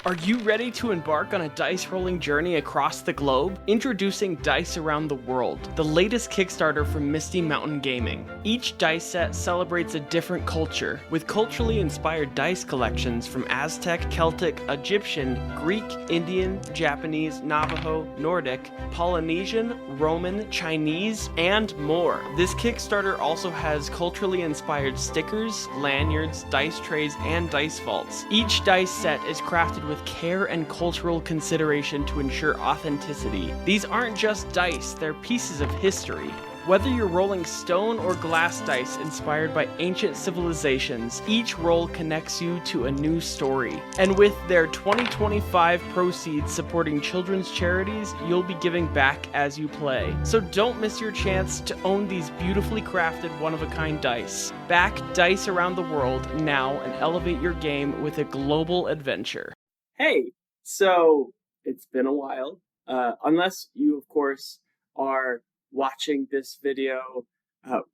Are you ready to embark on a dice rolling journey across the globe? Introducing Dice Around the World, the latest Kickstarter from Misty Mountain Gaming. Each dice set celebrates a different culture, with culturally inspired dice collections from Aztec, Celtic, Egyptian, Greek, Indian, Japanese, Navajo, Nordic, Polynesian, Roman, Chinese, and more. This Kickstarter also has culturally inspired stickers, lanyards, dice trays, and dice vaults. Each dice set is crafted with care and cultural consideration to ensure authenticity. These aren't just dice, they're pieces of history. Whether you're rolling stone or glass dice inspired by ancient civilizations, each roll connects you to a new story. And with their 2025 proceeds supporting children's charities, you'll be giving back as you play. So don't miss your chance to own these beautifully crafted one-of-a-kind dice. Back Dice Around the World now and elevate your game with a global adventure. Hey, so it's been a while. Unless you, of course, are watching this video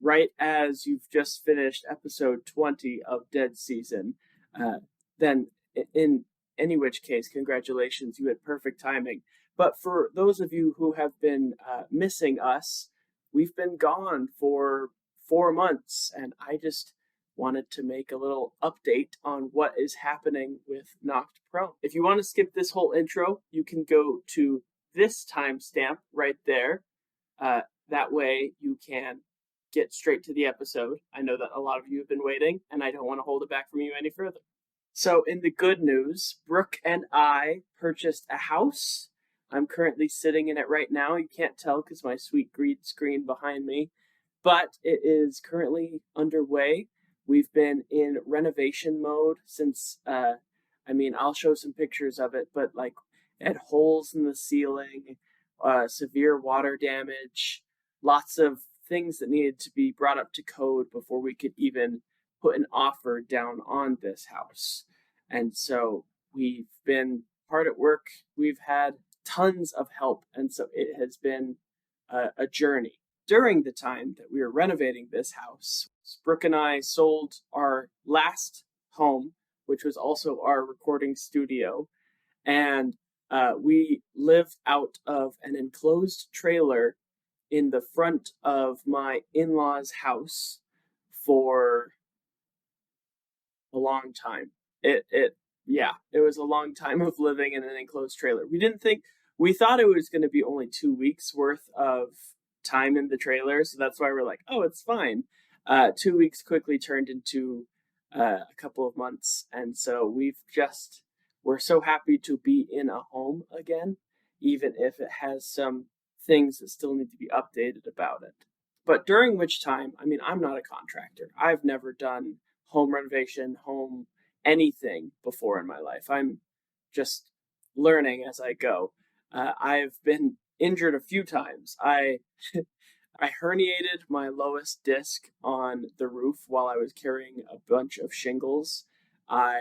right as you've just finished episode 20 of Dead Season, then in any which case, congratulations, you had perfect timing. But for those of you who have been missing us, we've been gone for 4 months, and I just wanted to make a little update on what is happening with Knocked Prone. If you want to skip this whole intro, you can go to this timestamp right there. That way you can get straight to the episode. I know that a lot of you have been waiting, and I don't want to hold it back from you any further. So in the good news, Brooke and I purchased a house. I'm currently sitting in it right now. You can't tell because my sweet green screen behind me, but it is currently underway. We've been in renovation mode since, I'll show some pictures of it, but like it had holes in the ceiling, severe water damage, lots of things that needed to be brought up to code before we could even put an offer down on this house. And so we've been hard at work. We've had tons of help, and so it has been a journey. During the time that we were renovating this house, Brooke and I sold our last home, which was also our recording studio, and we lived out of an enclosed trailer in the front of my in-laws' house for a long time. It was a long time of living in an enclosed trailer. We thought it was going to be only 2 weeks worth of time in the trailer, so that's why we're like, oh, it's fine. 2 weeks quickly turned into a couple of months, and so we're so happy to be in a home again, even if it has some things that still need to be updated about it. But during which time, I'm not a contractor. I've never done home renovation, home anything before in my life. I'm just learning as I go. I've been injured a few times. I herniated my lowest disc on the roof while I was carrying a bunch of shingles. I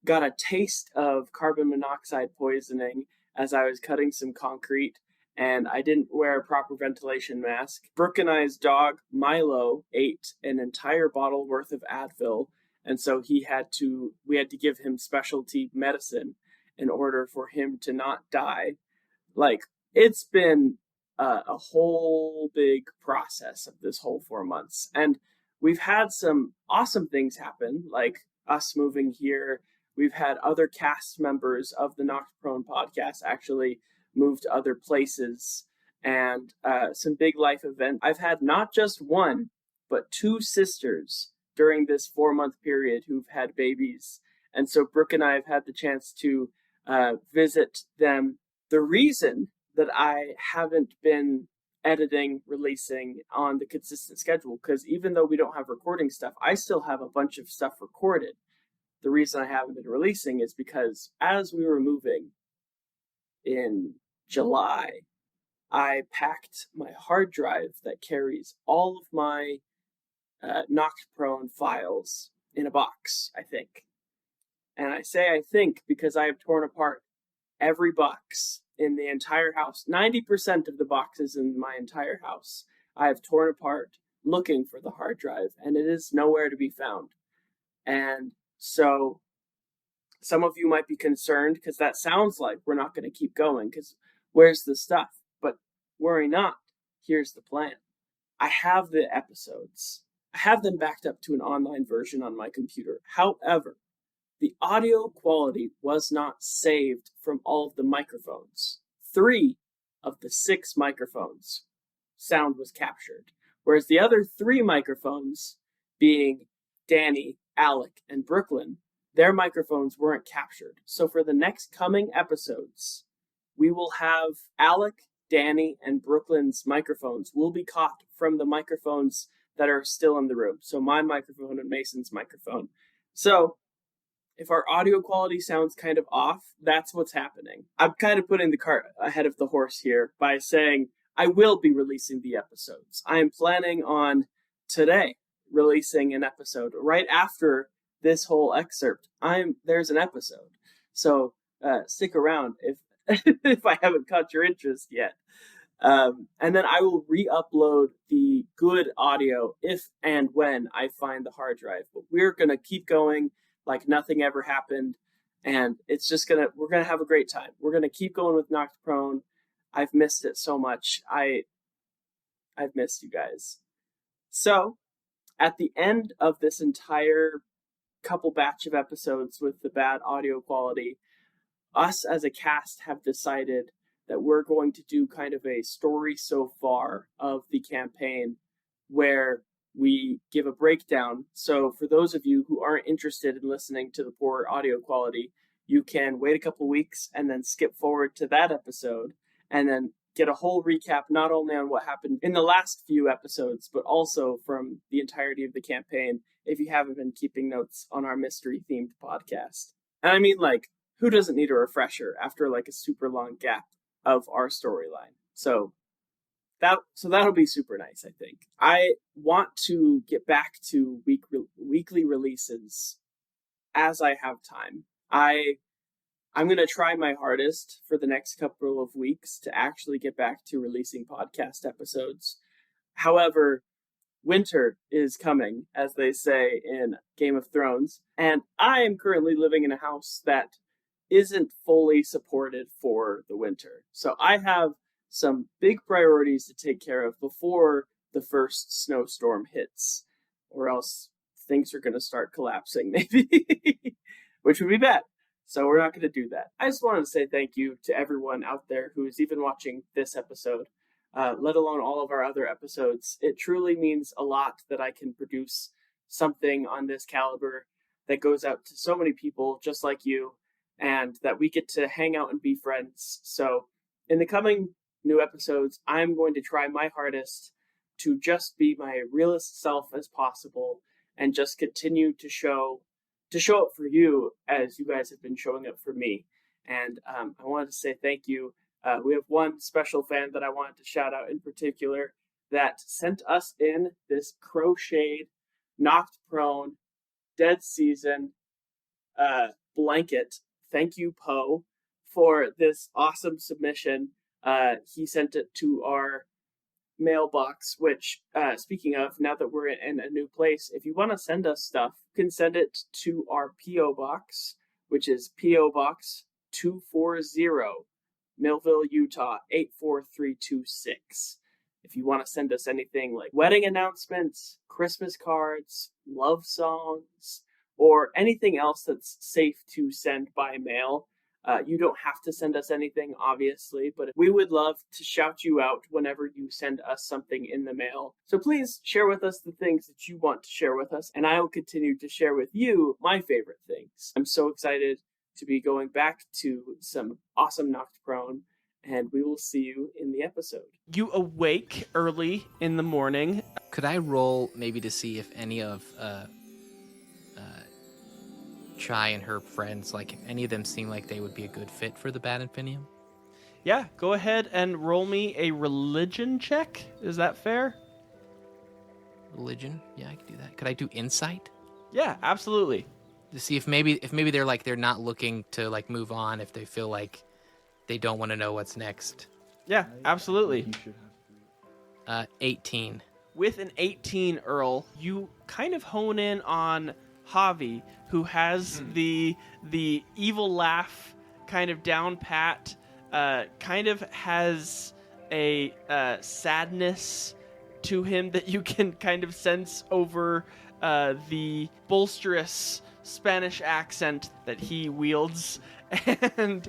got a taste of carbon monoxide poisoning as I was cutting some concrete, and I didn't wear a proper ventilation mask. Brooke and I's dog, Milo, ate an entire bottle worth of Advil, and so we had to give him specialty medicine in order for him to not die. Like, it's been a whole big process of this whole 4 months. And we've had some awesome things happen, like us moving here. We've had other cast members of the Knocked Prone podcast actually move to other places, and some big life events. I've had not just one, but 2 sisters during this 4-month period who've had babies. And so Brooke and I have had the chance to visit them. The reason that I haven't been editing, releasing on the consistent schedule, because even though we don't have recording stuff, I still have a bunch of stuff recorded. The reason I haven't been releasing is because as we were moving in July, I packed my hard drive that carries all of my Knocked Prone files in a box, I think. And I say I think because I have torn apart every box in the entire house. 90% of the boxes in my entire house I have torn apart looking for the hard drive, and it is nowhere to be found. And so Some of you might be concerned because that sounds like we're not going to keep going because where's the stuff? But worry not. Here's the plan. I have the episodes. I have them backed up to an online version on my computer. However, the audio quality was not saved from all of the microphones. 3 of the 6 microphones sound was captured, whereas the other 3 microphones, being Danny, Alec, and Brooklyn, their microphones weren't captured. So for the next coming episodes, we will have Alec, Danny, and Brooklyn's microphones will be caught from the microphones that are still in the room. So my microphone and Mason's microphone. So if our audio quality sounds kind of off, that's what's happening. I'm kind of putting the cart ahead of the horse here by saying I will be releasing the episodes. I am planning on today releasing an episode right after this whole excerpt. There's an episode. So stick around if if I haven't caught your interest yet. And then I will re-upload the good audio if and when I find the hard drive. But we're going to keep going like nothing ever happened. And it's just we're going to have a great time. We're going to keep going with Knocked Prone. I've missed it so much. I've missed you guys. So at the end of this entire couple batch of episodes with the bad audio quality, us as a cast have decided that we're going to do kind of a story so far of the campaign where we give a breakdown. So for those of you who aren't interested in listening to the poor audio quality, you can wait a couple weeks and then skip forward to that episode and then get a whole recap, not only on what happened in the last few episodes, but also from the entirety of the campaign, if you haven't been keeping notes on our mystery-themed podcast. And I mean, like, who doesn't need a refresher after, like, a super long gap of our storyline? So that'll be super nice, I think. I want to get back to weekly releases as I have time. I'm going to try my hardest for the next couple of weeks to actually get back to releasing podcast episodes. However, winter is coming, as they say in Game of Thrones, and I am currently living in a house that isn't fully supported for the winter. So I have some big priorities to take care of before the first snowstorm hits, or else things are going to start collapsing, maybe, which would be bad. So we're not going to do that. I just wanted to say thank you to everyone out there who is even watching this episode, let alone all of our other episodes. It truly means a lot that I can produce something on this caliber that goes out to so many people just like you, and that we get to hang out and be friends. So in the coming new episodes, I'm going to try my hardest to just be my realest self as possible and just continue to show up for you as you guys have been showing up for me. And I wanted to say thank you. We have one special fan that I wanted to shout out in particular that sent us in this crocheted, knocked prone, dead season blanket. Thank you, Poe, for this awesome submission. He sent it to our mailbox, which, speaking of, now that we're in a new place, if you want to send us stuff, you can send it to our P.O. Box, which is P.O. Box 240, Millville, Utah, 84326. If you want to send us anything like wedding announcements, Christmas cards, love songs, or anything else that's safe to send by mail, you don't have to send us anything, obviously, but we would love to shout you out whenever you send us something in the mail. So please share with us the things that you want to share with us, and I will continue to share with you my favorite things. I'm so excited to be going back to some awesome Knocked Prone, and we will see you in the episode. You awake early in the morning. Could I roll maybe to see if any of Chai and her friends, like if any of them seem like they would be a good fit for the Bad Infinium? Yeah, go ahead and roll me a religion check. Is that fair? Religion? Yeah, I could do that. Could I do insight? Yeah, absolutely. To see if maybe they're not looking to like move on, if they feel like they don't want to know what's next. Yeah, absolutely. 18. With an 18, Earl, you kind of hone in on Javi, who has the evil laugh kind of down pat, kind of has a sadness to him that you can kind of sense over the bolsterous Spanish accent that he wields. And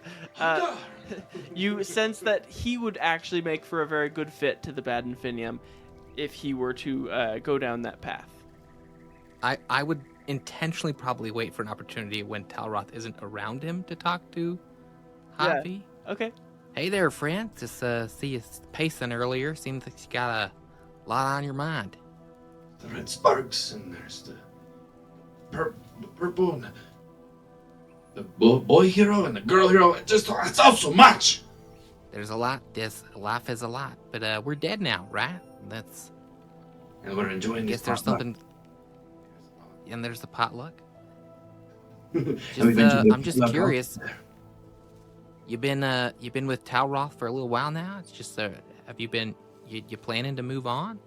you sense that he would actually make for a very good fit to the Badinfinium if he were to go down that path. I would intentionally probably wait for an opportunity when Talroth isn't around him to talk to Javi. Yeah. Okay. Hey there, friend. Just see you pacing earlier. Seems like you got a lot on your mind. The red sparks, and there's the purple, and the boy hero and the girl hero. It's all so much. There's a lot. Life is a lot. But we're dead now, right? And we're enjoying this. Guess there's potluck. something. And there's the potluck. And I'm just curious. You've been with Talroth for a little while now. It's just have you been you planning to move on?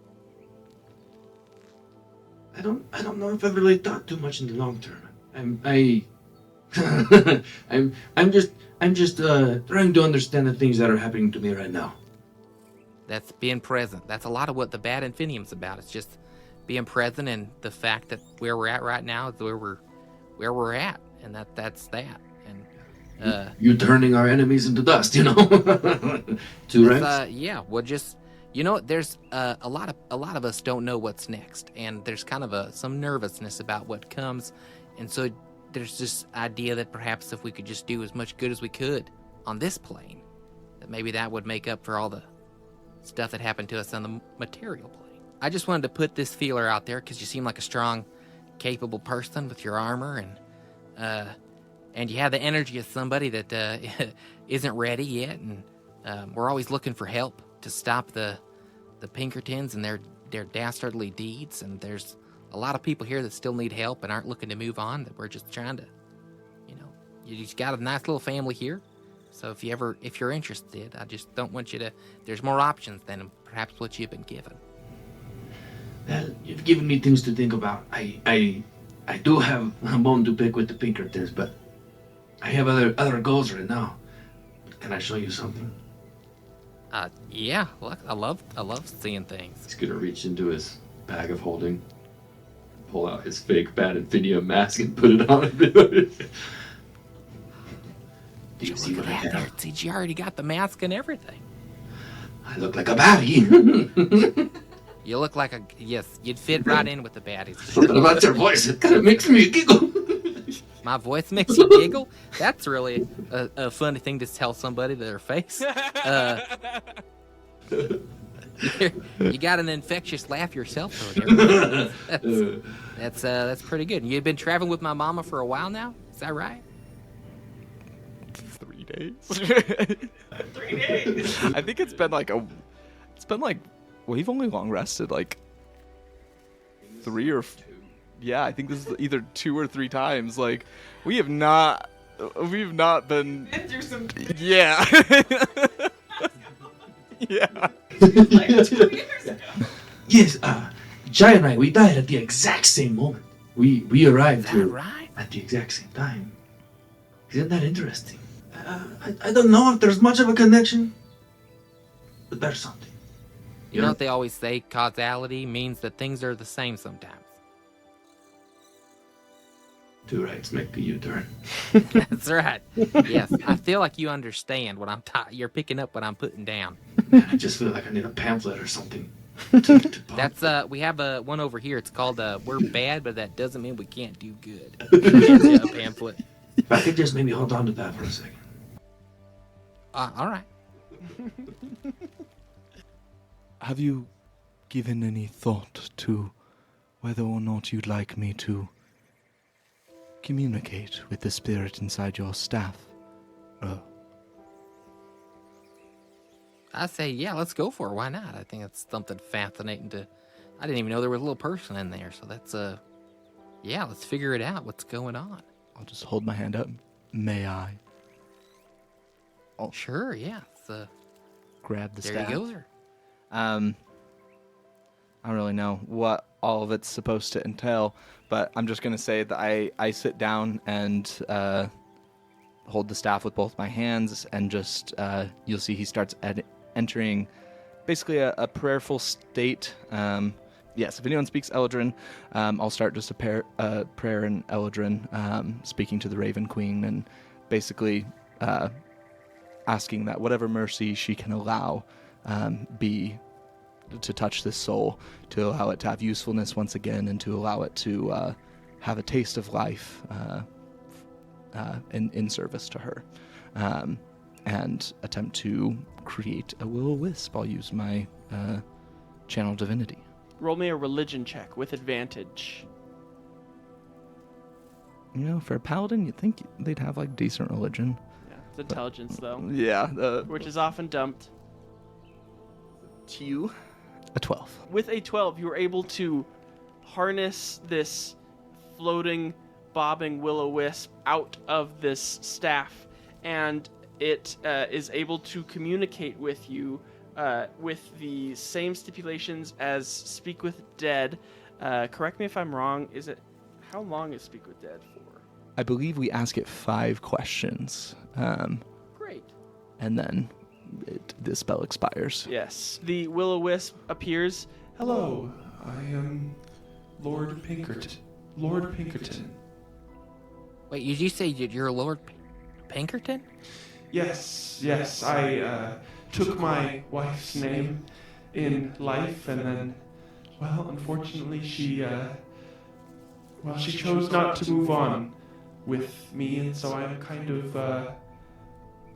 I don't know if I've really thought too much in the long term. I'm just trying to understand the things that are happening to me right now. That's being present. That's a lot of what the Bad Infinium's about. It's just being present, and the fact that where we're at right now is where we're at, and that's that. And you turning our enemies into dust, you know. Two ranks. Yeah. Well, just there's a lot of us don't know what's next, and there's kind of some nervousness about what comes, and so there's this idea that perhaps if we could just do as much good as we could on this plane, that maybe that would make up for all the stuff that happened to us on the material plane. I just wanted to put this feeler out there because you seem like a strong, capable person with your armor, and you have the energy of somebody that isn't ready yet, and we're always looking for help to stop the Pinkertons and their dastardly deeds, and there's a lot of people here that still need help and aren't looking to move on, that we're just trying to, you just got a nice little family here. So if you're interested, I just don't want you to, there's more options than perhaps what you've been given. Well, you've given me things to think about. I do have a bone to pick with the Pinkertons, but I have other goals right now. Can I show you something? Yeah. Look, I love seeing things. He's gonna reach into his bag of holding, pull out his fake Badinfinium mask and put it on. Do you see Look what I at that there. have? See, you already got the mask and everything. I look like a baddie. You look like yes, you'd fit right in with the baddies. Something about your voice, it kind of makes me giggle. My voice makes you giggle? That's really a funny thing to tell somebody to their face. You got an infectious laugh yourself, though. That's pretty good. You've been traveling with my mama for a while now? Is that right? 3 days. 3 days. I think it's been like we've only long rested like 3 or yeah, I think this is either 2 or 3 times. Like we've not been through some yeah. Yeah. like 2 years ago. Yes, Jai and I, we died at the exact same moment. We arrived Is here that right? at the exact same time. Isn't that interesting? I don't know if there's much of a connection, but there's something. You know what they always say? Causality means that things are the same sometimes. 2 rights make a U-turn. That's right. Yes, I feel like you understand what you're picking up what I'm putting down. Man, I just feel like I need a pamphlet or something. to pop. That's we have one over here. It's called "We're Bad, but that doesn't mean we can't do good." Yeah, a pamphlet. If I could just maybe hold on to that for a second. All right. Have you given any thought to whether or not you'd like me to communicate with the spirit inside your staff? I say, yeah, let's go for it. Why not? I think it's something fascinating I didn't even know there was a little person in there. So that's yeah, let's figure it out. What's going on? I'll just hold my hand up. May I? Sure, yeah. Grab the There staff. you go, sir. I don't really know what all of it's supposed to entail, but I'm just going to say that I sit down and hold the staff with both my hands, and just you'll see he starts entering basically a prayerful state. Yes, if anyone speaks Eldrin, I'll start just a prayer in Eldrin, speaking to the Raven Queen, and basically asking that whatever mercy she can allow be to touch this soul, to allow it to have usefulness once again, and to allow it to have a taste of life in service to her, and attempt to create a will-o-wisp. I'll use my channel divinity. Roll me a religion check with advantage. You know, for a paladin, you'd think they'd have, like, decent religion. Yeah, it's intelligence, though. Yeah. Which is often dumped. To a 12. With a 12, you were able to harness this floating, bobbing will-o-wisp out of this staff, and it is able to communicate with you with the same stipulations as Speak with Dead. Correct me if I'm wrong. How long is Speak with Dead for? I believe we ask it 5 questions. Great. And then the spell expires. Yes. The will-o-wisp appears. Hello, I am Lord Pinkerton. Lord Pinkerton. Wait, did you say you're Lord Pinkerton? Yes, I took my wife's name in life, and then, well, unfortunately, she chose not to move on with me, and so I'm kind of,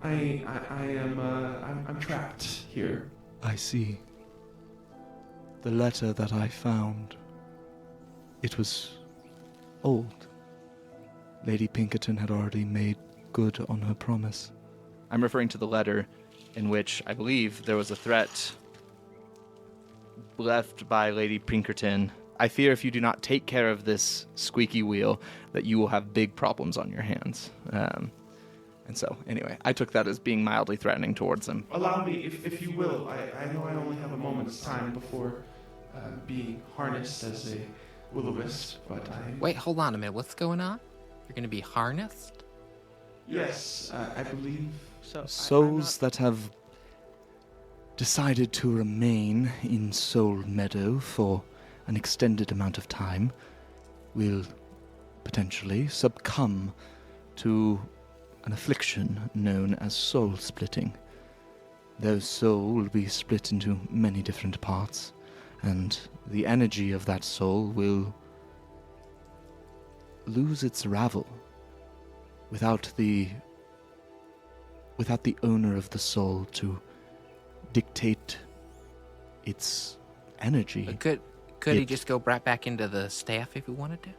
I'm trapped here. I see. The letter that I found, it was old. Lady Pinkerton had already made good on her promise. I'm referring to the letter in which I believe there was a threat left by Lady Pinkerton. I fear if you do not take care of this squeaky wheel, that you will have big problems on your hands. And so, anyway, I took that as being mildly threatening towards him. Allow me, if you will, I know I only have a moment's time before being harnessed as a will-o-wisp, but I... Wait, hold on a minute. What's going on? You're going to be harnessed? Yes, I believe so. Souls that have decided to remain in Soul Meadow for an extended amount of time will potentially succumb to an affliction known as soul splitting. Their soul will be split into many different parts, and the energy of that soul will lose its ravel without the owner of the soul to dictate its energy. But could he just go right back into the staff if he wanted to?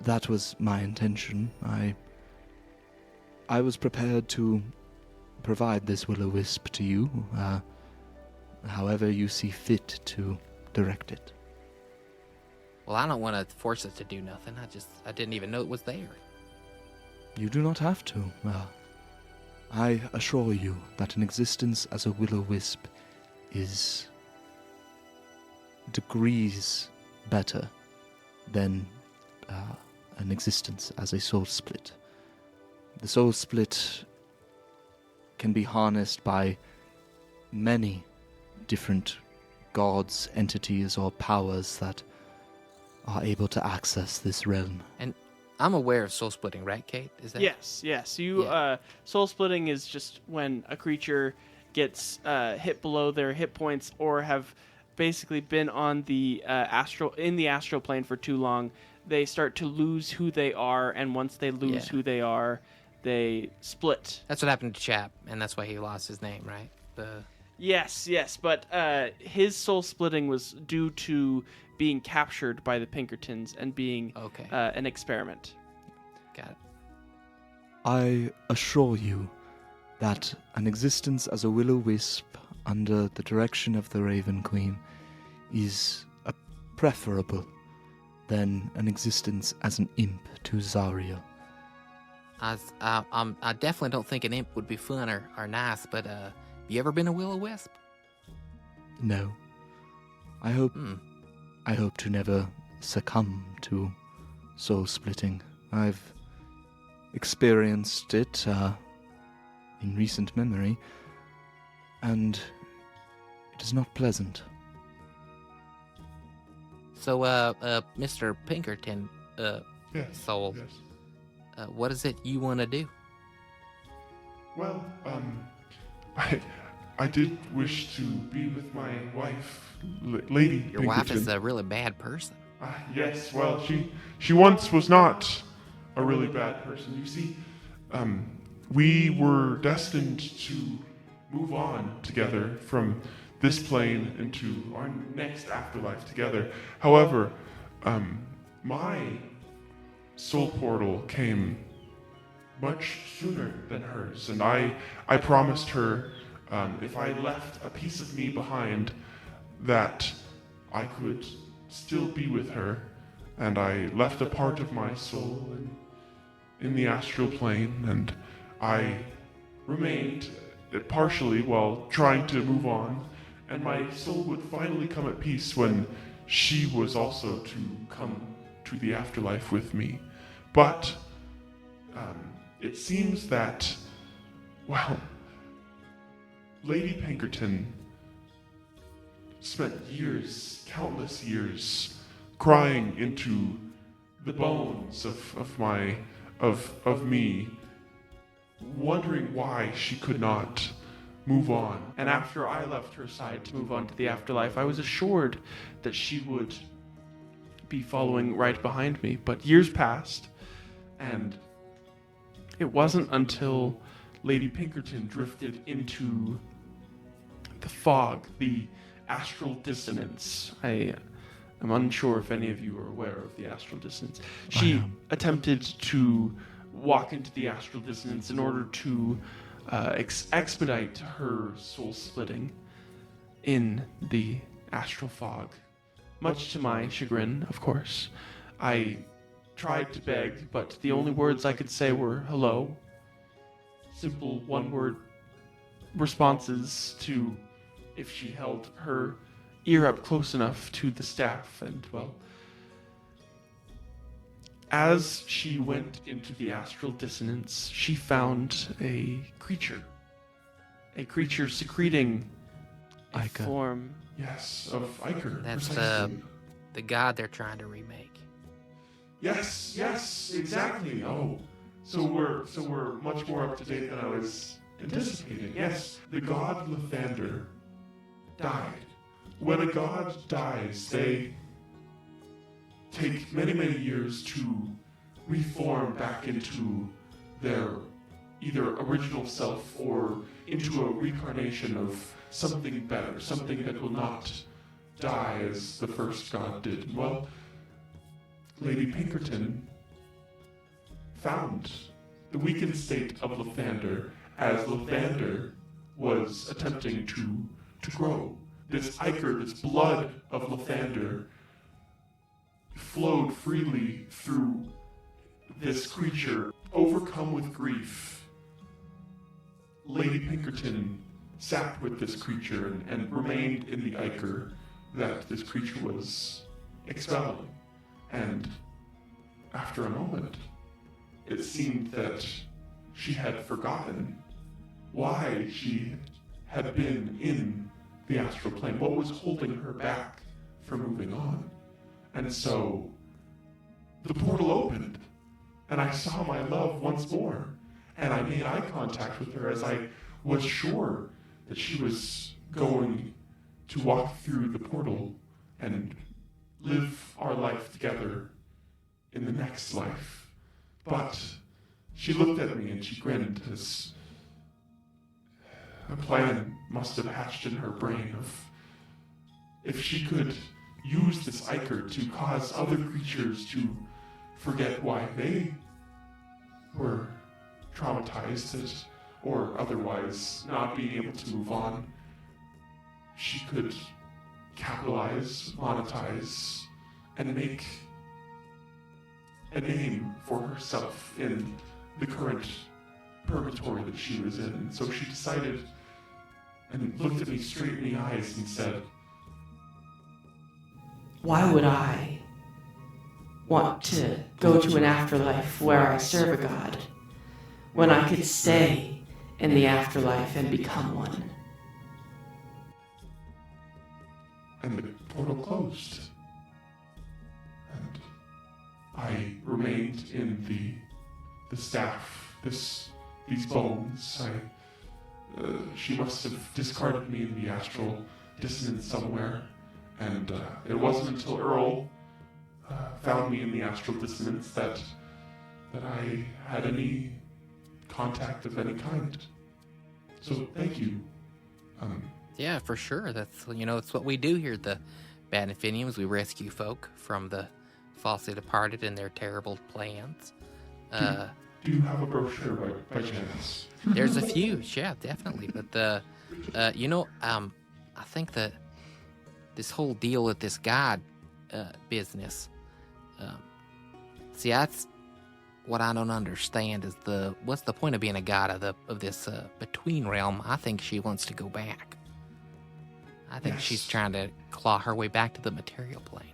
That was my intention. I was prepared to provide this will-o-wisp to you, however you see fit to direct it. Well, I don't want to force it to do nothing. I didn't even know it was there. You do not have to. I assure you that an existence as a will-o-wisp is degrees better than an existence as a soul split. The soul split can be harnessed by many different gods, entities, or powers that are able to access this realm. And I'm aware of soul splitting, right, Kate? Is that? Yes. Soul splitting is just when a creature gets hit below their hit points, or have basically been on the astral plane for too long. They start to lose who they are, and once they lose who they are, they split. That's what happened to Chap, and that's why he lost his name, right? Yes, but his soul splitting was due to being captured by the Pinkertons and being an experiment. Got it. I assure you that an existence as a will-o-wisp under the direction of the Raven Queen is preferable than an existence as an imp to Zariel. I definitely don't think an imp would be fun or nice, but you ever been a will-o-wisp? No. I hope to never succumb to soul splitting. I've experienced it in recent memory, and it is not pleasant. So, Mr. Pinkerton, Yes. Soul, Yes. what is it you want to do? Well, I did wish to be with my wife, Lady Your wife is Pinkerton. a really bad person. Yes, well, she once was not a really bad person. You see, we were destined to move on together from this plane into our next afterlife together. However, my soul portal came much sooner than hers, and I promised her if I left a piece of me behind that I could still be with her, and I left a part of my soul in the astral plane, and I remained partially while trying to move on, and my soul would finally come at peace when she was also to come to the afterlife with me. But it seems that, well, Lady Pinkerton spent years, countless years, crying into the bones of me, wondering why she could not move on. And after I left her side to move on to the afterlife, I was assured that she would be following right behind me. But years passed, and it wasn't until Lady Pinkerton drifted into the fog, the astral dissonance. I am unsure if any of you are aware of the astral dissonance. She attempted to walk into the astral dissonance in order to expedite her soul splitting in the astral fog. Much to my chagrin, of course. I tried to beg, but the only words I could say were hello. Simple one-word responses to if she held her ear up close enough to the staff, and, well, as she went into the astral dissonance, she found a creature secreting a Ichor. form, yes, of ichor. That's precisely. the god they're trying to remake. Yes, exactly. Oh, so we're much more up to date than I was anticipating. Yes, the god Lathander died. When a god dies, they take many, many years to reform back into their either original self or into a reincarnation of something better, something that will not die as the first god did. Well, Lady Pinkerton found the weakened state of Lathander as Lathander was attempting to grow. This ichor, this blood of Lathander, flowed freely through this creature. Overcome with grief, Lady Pinkerton sat with this creature and remained in the ichor that this creature was expelling. And after a moment, it seemed that she had forgotten why she had been in the astral plane, what was holding her back from moving on. And so the portal opened, and I saw my love once more, and I made eye contact with her as I was sure that she was going to walk through the portal and live our life together in the next life. But she looked at me and she grinned as a plan must have hatched in her brain of if she could use this ichor to cause other creatures to forget why they were traumatized or otherwise not being able to move on, she could capitalize, monetize, and make a name for herself in the current purgatory that she was in. And so she decided and looked at me straight in the eyes and said, Why would I want to go to an afterlife where I serve a god, when I could stay in the afterlife and become one. And the portal closed. And I remained in the staff, these bones. She must have discarded me in the astral dissonance somewhere, and it wasn't until Earl found me in the astral dissonance that I had any contact of any kind. So thank you. Yeah, for sure. That's it's what we do here at the Baddies. We rescue folk from the falsely departed and their terrible plans. Do you have a brochure by chance? There's a few, yeah, definitely. But I think that this whole deal with this god business. See, that's what I don't understand is what's the point of being a god of this between realm? I think she wants to go back. I think she's trying to claw her way back to the material plane.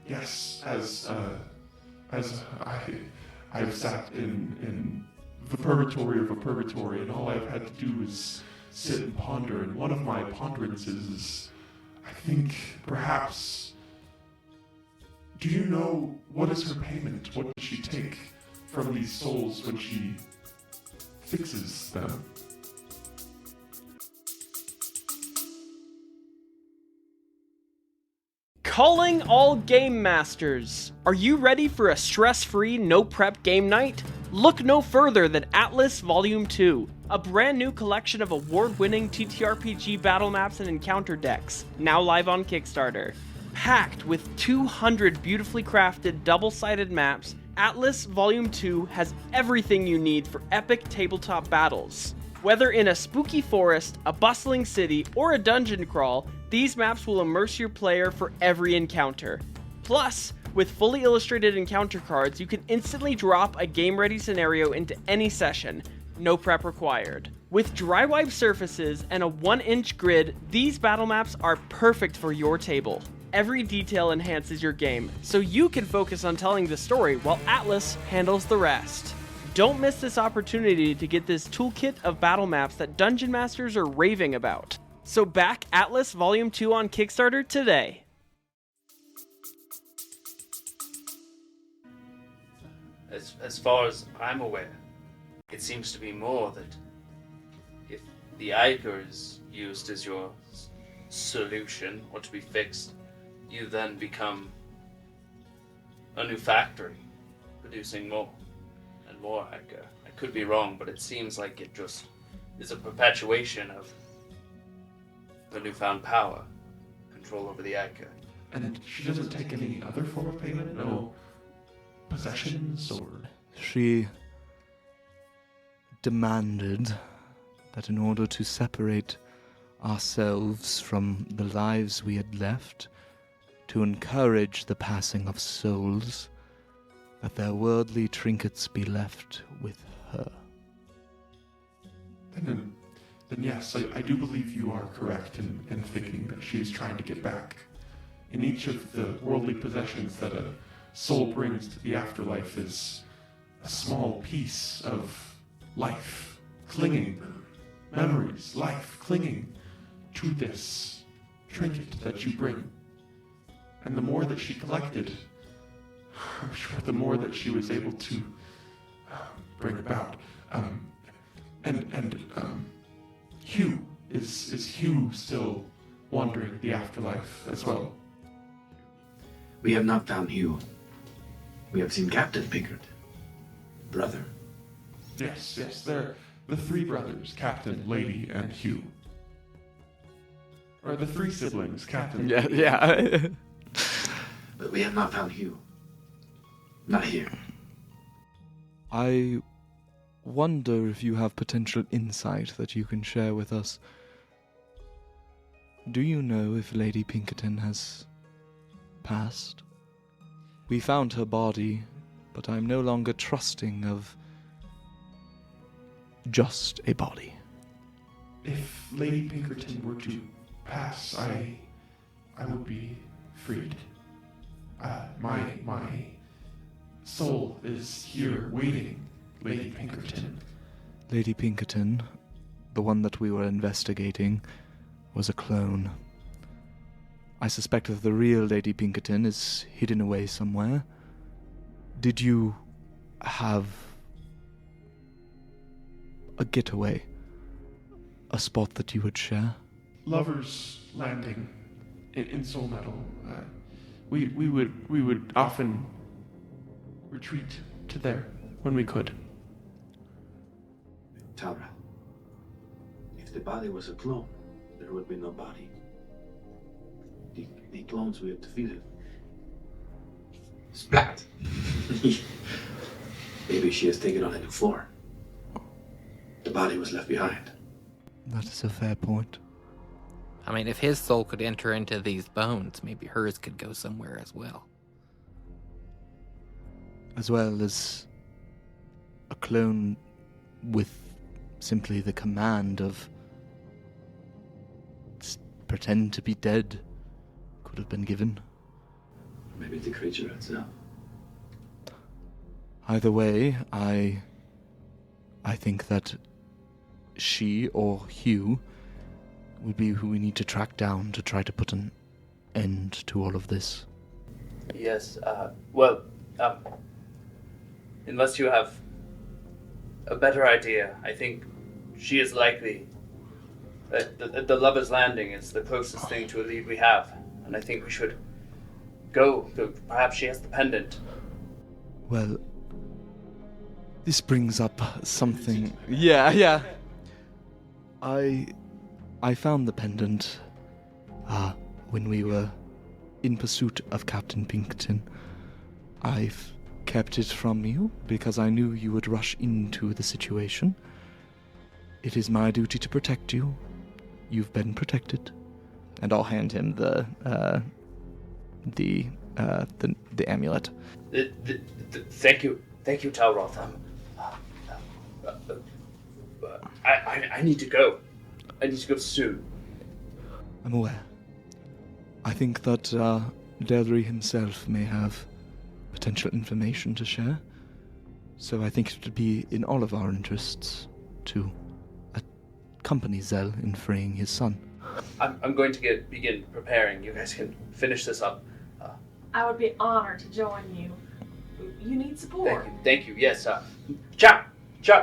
Yes, as I've sat in the purgatory of a purgatory, and all I've had to do is sit and ponder. And one of my ponderances is, I think perhaps, do you know what is her payment? What does she take from these souls when she fixes them? Calling all game masters! Are you ready for a stress-free, no-prep game night? Look no further than Atlas Volume 2, a brand new collection of award-winning TTRPG battle maps and encounter decks, now live on Kickstarter. Packed with 200 beautifully crafted double-sided maps, Atlas Volume 2 has everything you need for epic tabletop battles. Whether in a spooky forest, a bustling city, or a dungeon crawl, these maps will immerse your player for every encounter. Plus, with fully illustrated encounter cards, you can instantly drop a game-ready scenario into any session, no prep required. With dry wipe surfaces and a 1-inch grid, these battle maps are perfect for your table. Every detail enhances your game, so you can focus on telling the story while Atlas handles the rest. Don't miss this opportunity to get this toolkit of battle maps that Dungeon Masters are raving about. So back Atlas Volume 2 on Kickstarter today. As far as I'm aware, it seems to be more that if the ichor is used as your solution or to be fixed, you then become a new factory producing more and more ichor. I could be wrong, but it seems like it just is a perpetuation of the newfound power, control over the ichor. And she doesn't take any other form of payment? No possessions or... She demanded that in order to separate ourselves from the lives we had left, to encourage the passing of souls, that their worldly trinkets be left with her. Then yes, I do believe you are correct in thinking that she is trying to get back. In each of the worldly possessions that a soul brings to the afterlife is a small piece of life, clinging, memories, life, clinging to this trinket that you bring. And the more that she collected, I'm sure the more that she was able to bring about. Hugh, is Hugh still wandering the afterlife as well? We have not found Hugh. We have seen Captain Pinkerton. Brother. Yes, they're the three brothers, Captain, Lady, and Hugh. Or the three siblings, Captain. Yeah. But we have not found Hugh. Not here. I wonder if you have potential insight that you can share with us. Do you know if Lady Pinkerton has passed? We found her body, but I'm no longer trusting of just a body. If Lady Pinkerton were to pass, I would be freed. My soul is here waiting, Lady Pinkerton. Lady Pinkerton, the one that we were investigating, was a clone. I suspect that the real Lady Pinkerton is hidden away somewhere. Did you have a getaway? A spot that you would share? Lover's Landing in Soul Meadow. We would often retreat to there when we could. Talroth, if the body was a clone, there would be no body. The clones we have defeated. Splat! Maybe she has taken on a new form. The body was left behind. That is a fair point. I mean, if his soul could enter into these bones, maybe hers could go somewhere as well. As well as a clone with simply the command of pretend to be dead could have been given. Maybe the creature itself. Either way, I think that she or Hugh would be who we need to track down to try to put an end to all of this. Yes, unless you have a better idea, I think she is likely that the Lover's Landing is the closest thing to a lead we have, and I think we should go. Perhaps she has the pendant. Well, this brings up something. Yeah. I found the pendant when we were in pursuit of Captain Pinkerton. I've kept it from you because I knew you would rush into the situation. It is my duty to protect you. You've been protected. And I'll hand him the amulet. Thank you, Talroth. I need to go. I need to go soon. I'm aware. I think that Delry himself may have potential information to share. So I think it would be in all of our interests to accompany Zell in freeing his son. I'm going to begin preparing. You guys can finish this up. I would be honored to join you. You need support. Thank you. Yes. Chop,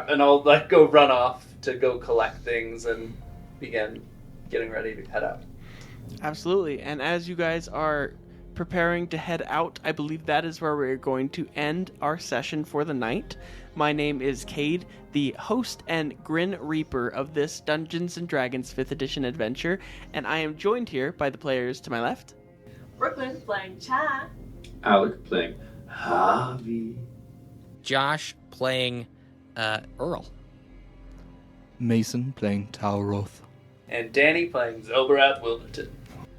and I'll go run off to go collect things and begin getting ready to head out. Absolutely. And as you guys are preparing to head out, I believe that is where we're going to end our session for the night. My name is Kade, the host and Grin Reaper of this Dungeons & Dragons 5th edition adventure, and I am joined here by the players to my left. Brooklyn playing Chai. Alec playing Javi. Josh playing Earl. Mason playing Talroth. And Danny playing Zobarath Wilderton.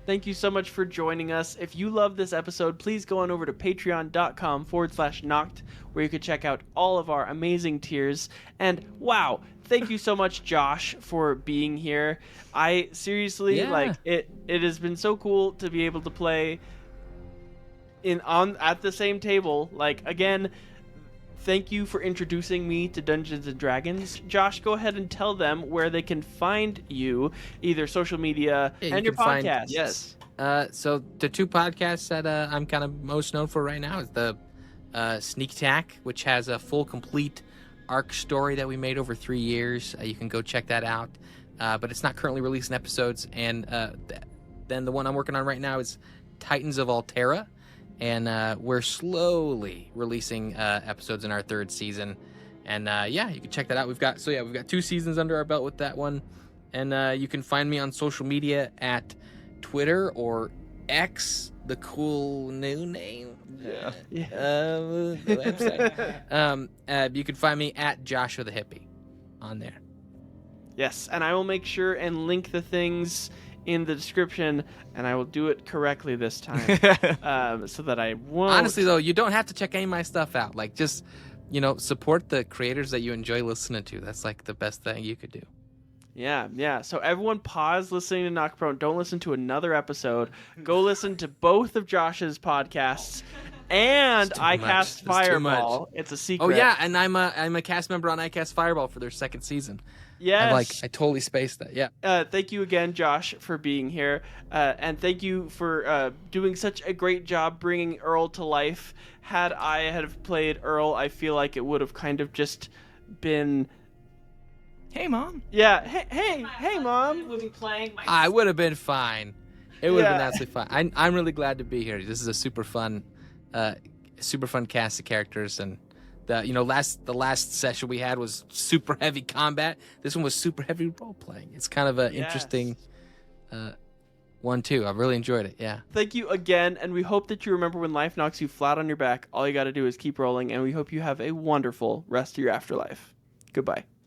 Thank you so much for joining us. If you love this episode, please go on over to patreon.com/knocked, where you can check out all of our amazing tiers. And wow, thank you so much, Josh, for being here. I seriously, it has been so cool to be able to play at the same table. Again, thank you for introducing me to Dungeons & Dragons. Josh, go ahead and tell them where they can find you, either social media and your podcast. Yes. So the two podcasts that I'm kind of most known for right now is the Sneak Attack, which has a full, complete arc story that we made over 3 years. You can go check that out. But it's not currently releasing episodes. And then the one I'm working on right now is Titans of Altera. And we're slowly releasing episodes in our 3rd season. And you can check that out. We've got 2 seasons under our belt with that one. And you can find me on social media at Twitter or X, the cool new name. Yeah. The website. You can find me at Joshua the Hippie on there. Yes, and I will make sure and link the things in the description, and I will do it correctly this time, so that I won't. Honestly, though, you don't have to check any of my stuff out. Just, support the creators that you enjoy listening to. That's the best thing you could do. Yeah. So everyone pause listening to Knock Prone. Don't listen to another episode. Go listen to both of Josh's podcasts And too I much. cast It's too much. Fireball. It's a secret. Oh yeah, and I'm a cast member on I Cast Fireball for their second season. Yes. I totally spaced that. Yeah. Thank you again, Josh, for being here. And thank you for doing such a great job bringing Earl to life. Had I have played Earl, I feel like it would have kind of just been... Hey, Mom. Yeah, hey, Mom. We'll be playing my I would have been fine. It would have been Yeah. absolutely fine. I'm really glad to be here. This is a super fun cast of characters, and the last session we had was super heavy combat. This one was super heavy role playing. It's kind of an interesting one too. I really enjoyed it. Yeah. Thank you again, and we hope that you remember when life knocks you flat on your back, all you got to do is keep rolling, and we hope you have a wonderful rest of your afterlife. Goodbye.